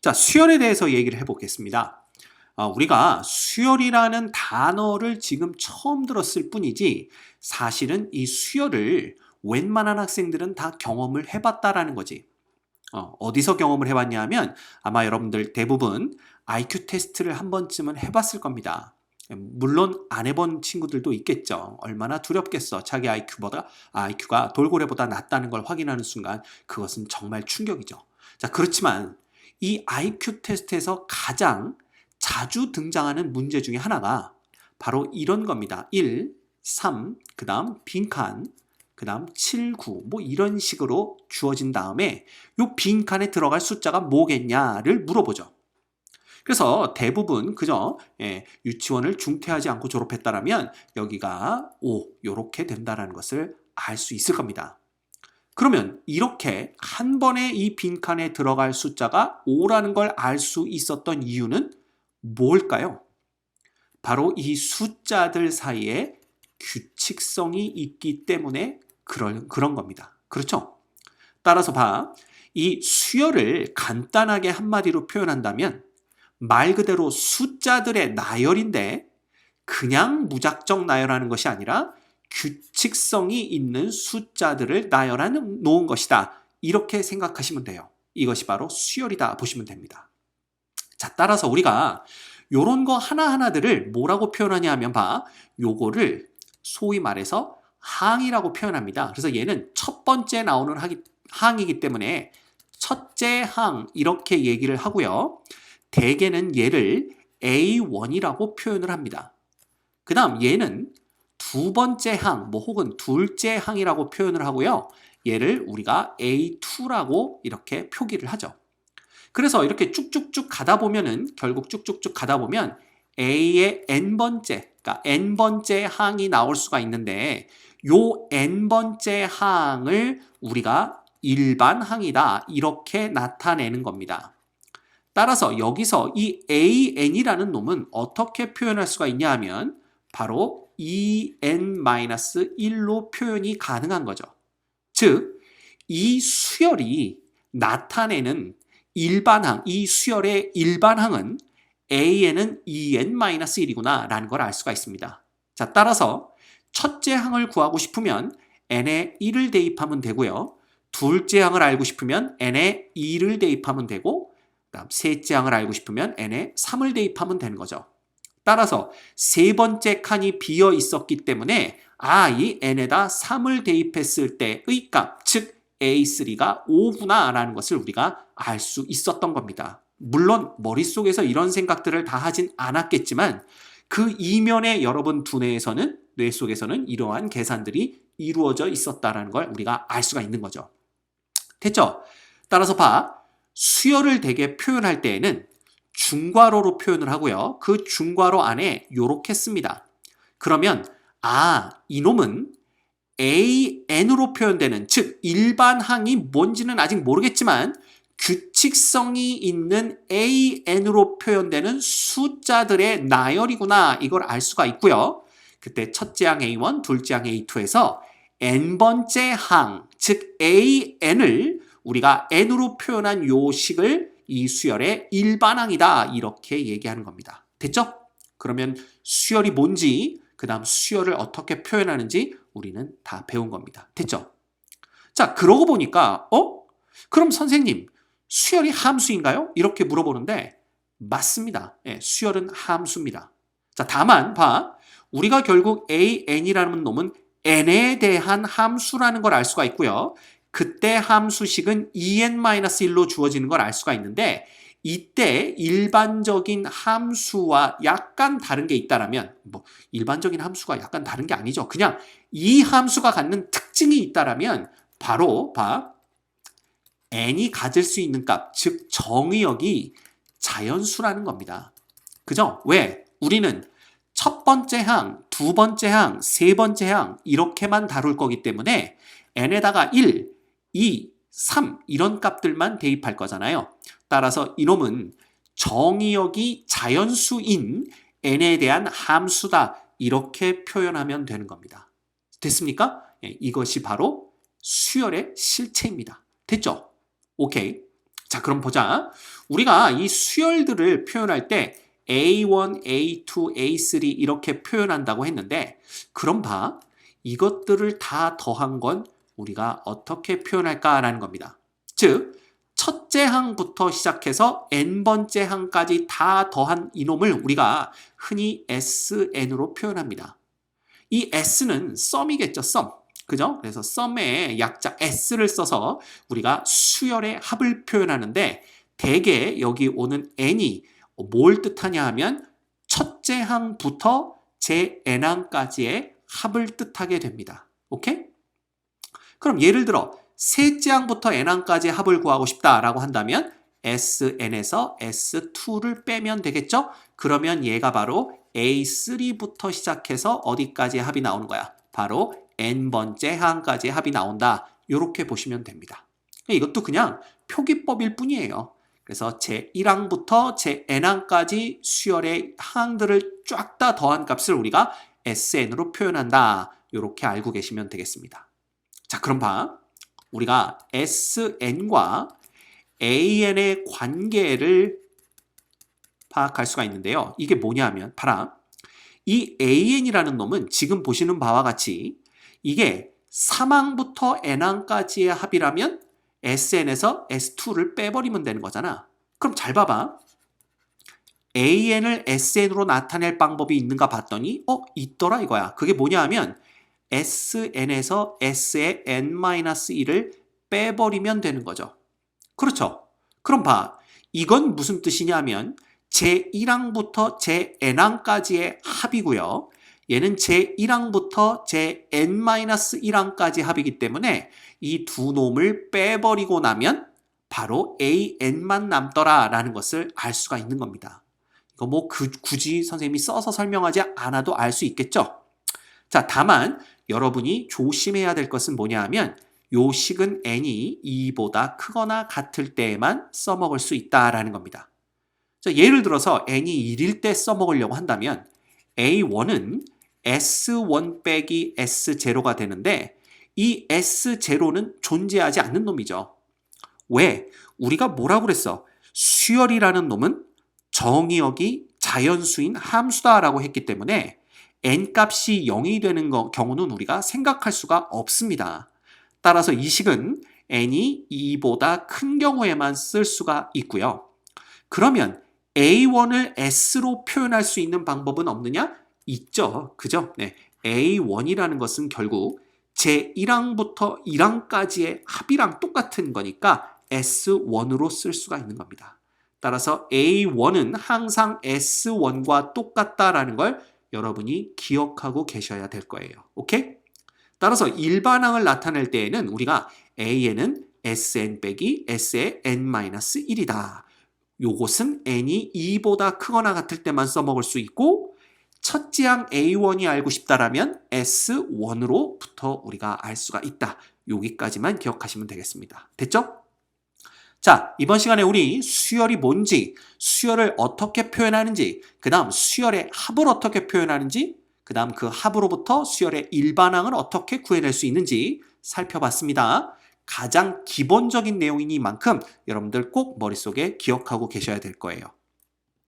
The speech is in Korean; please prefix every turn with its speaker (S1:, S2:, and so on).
S1: 자, 수열에 대해서 얘기를 해보겠습니다. 우리가 수열이라는 단어를 지금 처음 들었을 뿐이지 사실은 이 수열을 웬만한 학생들은 다 경험을 해봤다라는 거지. 어디서 경험을 해봤냐 하면 아마 여러분들 대부분 IQ 테스트를 한 번쯤은 해봤을 겁니다. 물론 안 해본 친구들도 있겠죠. 얼마나 두렵겠어. 자기 IQ가 돌고래보다 낮다는 걸 확인하는 순간 그것은 정말 충격이죠. 자, 그렇지만 이 IQ 테스트에서 가장 자주 등장하는 문제 중에 하나가 바로 이런 겁니다. 1, 3, 그 다음 빈칸, 그 다음 7, 9 뭐 이런 식으로 주어진 다음에 이 빈칸에 들어갈 숫자가 뭐겠냐를 물어보죠. 그래서 대부분 그저 유치원을 중퇴하지 않고 졸업했다라면 여기가 5 이렇게 된다는 것을 알 수 있을 겁니다. 그러면 이렇게 한 번에 이 빈칸에 들어갈 숫자가 5라는 걸 알 수 있었던 이유는 뭘까요? 바로 이 숫자들 사이에 규칙성이 있기 때문에 그런 겁니다. 그렇죠? 따라서 이 수열을 간단하게 한마디로 표현한다면 말 그대로 숫자들의 나열인데 그냥 무작정 나열하는 것이 아니라 규칙성이 있는 숫자들을 나열해 놓은 것이다. 이렇게 생각하시면 돼요. 이것이 바로 수열이다 보시면 됩니다. 자, 따라서 우리가 요런 거 하나하나들을 뭐라고 표현하냐 하면 요거를 소위 말해서 항이라고 표현합니다. 그래서 얘는 첫 번째 나오는 항이기 때문에 첫째 항 이렇게 얘기를 하고요. 대개는 얘를 A1이라고 표현을 합니다. 그 다음 얘는 두 번째 항, 혹은 둘째 항이라고 표현을 하고요. 얘를 우리가 A2라고 이렇게 표기를 하죠. 그래서 이렇게 쭉쭉쭉 가다 보면은 결국 쭉쭉쭉 가다 보면 A의 n번째, 그러니까 n번째 항이 나올 수가 있는데 요 n번째 항을 우리가 일반 항이다 이렇게 나타내는 겁니다. 따라서 여기서 이 AN이라는 놈은 어떻게 표현할 수가 있냐 하면 바로 EN-1로 표현이 가능한 거죠. 즉, 이 수열이 나타내는 일반항, 이 수열의 일반항은 AN은 EN-1이구나 라는 걸 알 수가 있습니다. 자, 따라서 첫째 항을 구하고 싶으면 n에 1을 대입하면 되고요. 둘째 항을 알고 싶으면 n에 2를 대입하면 되고 그다음 셋째 항을 알고 싶으면 n에 3을 대입하면 되는 거죠. 따라서 세 번째 칸이 비어 있었기 때문에 이 n에다 3을 대입했을 때의 값, 즉 A3가 5구나 라는 것을 우리가 알 수 있었던 겁니다. 물론 머릿속에서 이런 생각들을 다 하진 않았겠지만 그 이면에 여러분 두뇌에서는, 뇌 속에서는 이러한 계산들이 이루어져 있었다는 걸 우리가 알 수가 있는 거죠. 됐죠? 따라서 수열을 대개 표현할 때에는 중괄호로 표현을 하고요. 그 중괄호 안에 요렇게 씁니다. 그러면 이놈은 AN으로 표현되는, 즉 일반항이 뭔지는 아직 모르겠지만 규칙성이 있는 AN으로 표현되는 숫자들의 나열이구나 이걸 알 수가 있고요. 그때 첫째 항 A1, 둘째 항 A2에서 n번째 항, 즉 AN을 우리가 n으로 표현한 요 식을 이 수열의 일반항이다 이렇게 얘기하는 겁니다. 됐죠? 그러면 수열이 뭔지 그 다음 수열을 어떻게 표현하는지 우리는 다 배운 겁니다. 됐죠? 자, 그러고 보니까 그럼 선생님 수열이 함수인가요? 이렇게 물어보는데 맞습니다. 수열은 함수입니다. 자, 다만 우리가 결국 AN이라는 놈은 n에 대한 함수라는 걸 알 수가 있고요. 그때 함수식은 EN-1로 주어지는 걸 알 수가 있는데 이때 일반적인 함수와 약간 다른 게 있다라면 일반적인 함수가 약간 다른 게 아니죠. 그냥 이 함수가 갖는 특징이 있다라면 바로 n이 가질 수 있는 값, 즉 정의역이 자연수라는 겁니다. 그죠? 왜? 우리는 첫 번째 항, 두 번째 항, 세 번째 항 이렇게만 다룰 거기 때문에 n에다가 1, 2, 3 이런 값들만 대입할 거잖아요. 따라서 이놈은 정의역이 자연수인 n에 대한 함수다 이렇게 표현하면 되는 겁니다. 됐습니까? 이것이 바로 수열의 실체입니다. 됐죠? 오케이. 자, 그럼 보자. 우리가 이 수열들을 표현할 때 A1, A2, A3 이렇게 표현한다고 했는데 그럼 봐. 이것들을 다 더한 건 우리가 어떻게 표현할까라는 겁니다. 즉, 첫째 항부터 시작해서 n번째 항까지 다 더한 이놈을 우리가 흔히 SN으로 표현합니다. 이 S는 썸이겠죠, 썸. 그죠? 그래서 썸의 약자 S를 써서 우리가 수열의 합을 표현하는데 대개 여기 오는 N이 뭘 뜻하냐 하면 첫째 항부터 제 N항까지의 합을 뜻하게 됩니다. 오케이? 그럼 예를 들어 셋째 항부터 N항까지의 합을 구하고 싶다라고 한다면 SN에서 S2를 빼면 되겠죠? 그러면 얘가 바로 A3부터 시작해서 어디까지의 합이 나오는 거야? 바로 N번째 항까지의 합이 나온다. 이렇게 보시면 됩니다. 이것도 그냥 표기법일 뿐이에요. 그래서 제 1항부터 제 N항까지 수열의 항들을 쫙 다 더한 값을 우리가 SN으로 표현한다. 이렇게 알고 계시면 되겠습니다. 자, 그럼 봐. 우리가 SN과 AN의 관계를 파악할 수가 있는데요. 이게 뭐냐면 봐라. 이 AN이라는 놈은 지금 보시는 바와 같이 이게 3항부터 N항까지의 합이라면 SN에서 S2를 빼버리면 되는 거잖아. 그럼 잘 봐봐. AN을 SN으로 나타낼 방법이 있는가 봤더니 있더라 이거야. 그게 뭐냐 하면 SN에서 S의 N-1을 빼버리면 되는 거죠. 그렇죠? 그럼 봐. 이건 무슨 뜻이냐면 제1항부터 제-n항까지의 합이고요. 얘는 제1항부터 제-n-1항까지 합이기 때문에 이 두 놈을 빼버리고 나면 바로 AN만 남더라라는 것을 알 수가 있는 겁니다. 이거 뭐 굳이 선생님이 써서 설명하지 않아도 알 수 있겠죠? 자, 다만 여러분이 조심해야 될 것은 뭐냐 하면 요 식은 n이 2보다 크거나 같을 때에만 써먹을 수 있다라는 겁니다. 자, 예를 들어서 n이 1일 때 써먹으려고 한다면 A1은 S1 빼기 S0가 되는데 이 S0는 존재하지 않는 놈이죠. 왜? 우리가 뭐라고 그랬어? 수열이라는 놈은 정의역이 자연수인 함수다라고 했기 때문에 n값이 0이 되는 경우는 우리가 생각할 수가 없습니다. 따라서 이 식은 n이 2보다 큰 경우에만 쓸 수가 있고요. 그러면 A1을 S로 표현할 수 있는 방법은 없느냐? 있죠. 그죠? 네. A1이라는 것은 결국 제1항부터 1항까지의 합이랑 똑같은 거니까 S1으로 쓸 수가 있는 겁니다. 따라서 A1은 항상 S1과 똑같다라는 걸 여러분이 기억하고 계셔야 될 거예요. 오케이? 따라서 일반항을 나타낼 때에는 우리가 AN은 SN 빼기 S의 N-1이다. 요것은 n이 2보다 크거나 같을 때만 써먹을 수 있고 첫째 항 A1이 알고 싶다라면 S1으로부터 우리가 알 수가 있다. 여기까지만 기억하시면 되겠습니다. 됐죠? 자, 이번 시간에 우리 수열이 뭔지, 수열을 어떻게 표현하는지, 그 다음 수열의 합을 어떻게 표현하는지, 그 다음 그 합으로부터 수열의 일반항을 어떻게 구해낼 수 있는지 살펴봤습니다. 가장 기본적인 내용이니만큼 여러분들 꼭 머릿속에 기억하고 계셔야 될 거예요.